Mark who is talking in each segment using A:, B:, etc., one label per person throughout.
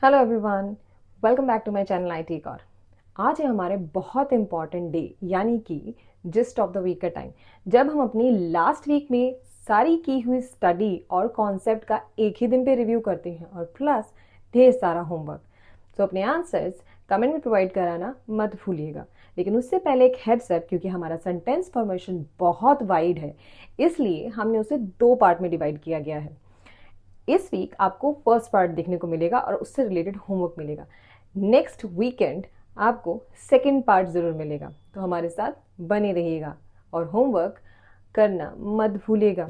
A: Hello everyone, welcome back to my channel I tech और आज है हमारे बहुत इंपॉर्टेंट डे यानी कि जिस्ट ऑफ द वीक का टाइम, जब हम अपनी लास्ट वीक में सारी की हुई स्टडी और कॉन्सेप्ट का एक ही दिन पे रिव्यू करते हैं और प्लस ढेर सारा होमवर्क। तो अपने आंसर्स कमेंट में प्रोवाइड कराना मत भूलिएगा। लेकिन उससे पहले एक हेड्स अप, क्योंकि हमारा सेंटेंस फॉर्मेशन बहुत वाइड है, इसलिए हमने उसे दो पार्ट में डिवाइड किया गया है। इस वीक आपको फर्स्ट पार्ट देखने को मिलेगा और उससे रिलेटेड होमवर्क मिलेगा। नेक्स्ट वीकेंड आपको सेकेंड पार्ट ज़रूर मिलेगा, तो हमारे साथ बने रहिएगा और होमवर्क करना मत भूलिएगा।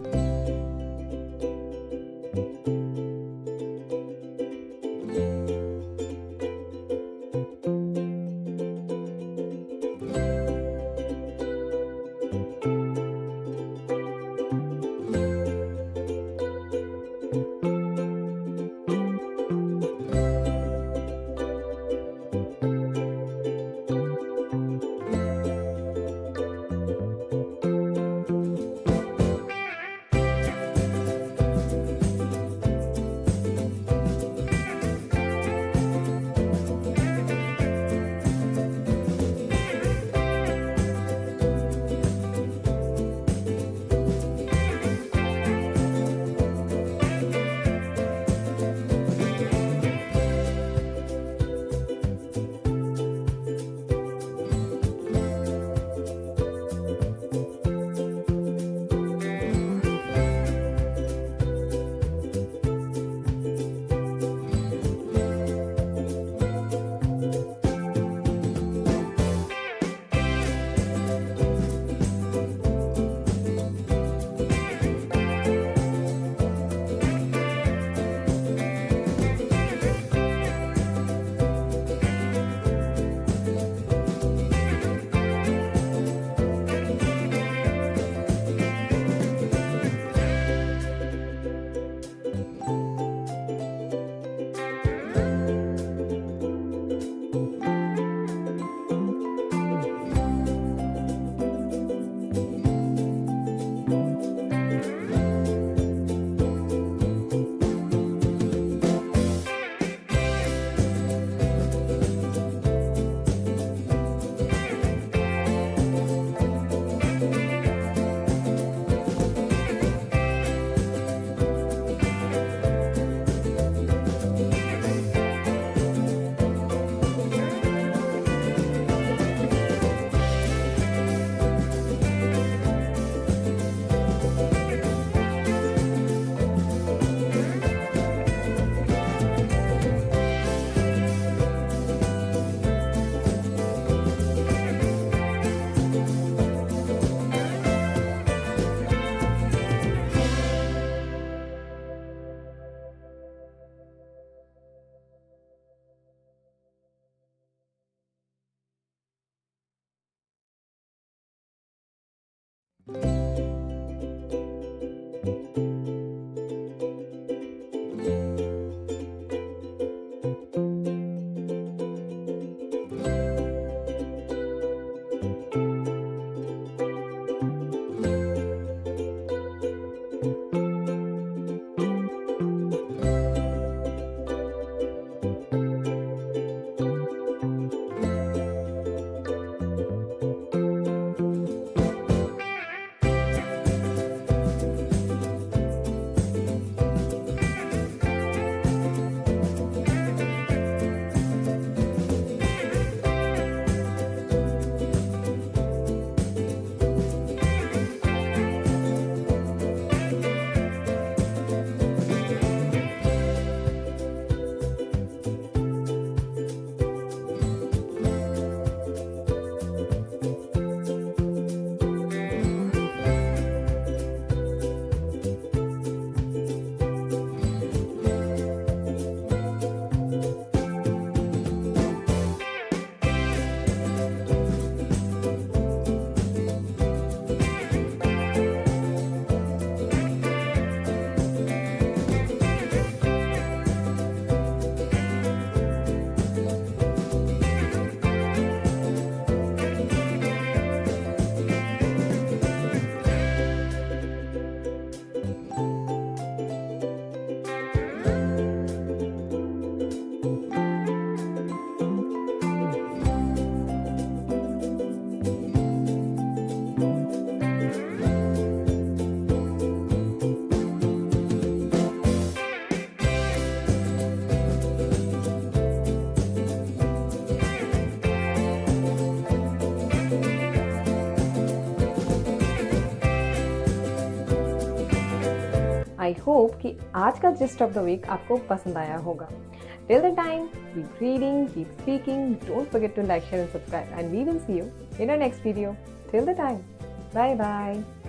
A: होप कि आज का जिस्ट ऑफ द वीक आपको पसंद आया होगा. Till the time, keep reading, keep speaking, don't forget to like, share and subscribe, and we will see you in our next video. Till the time, bye bye.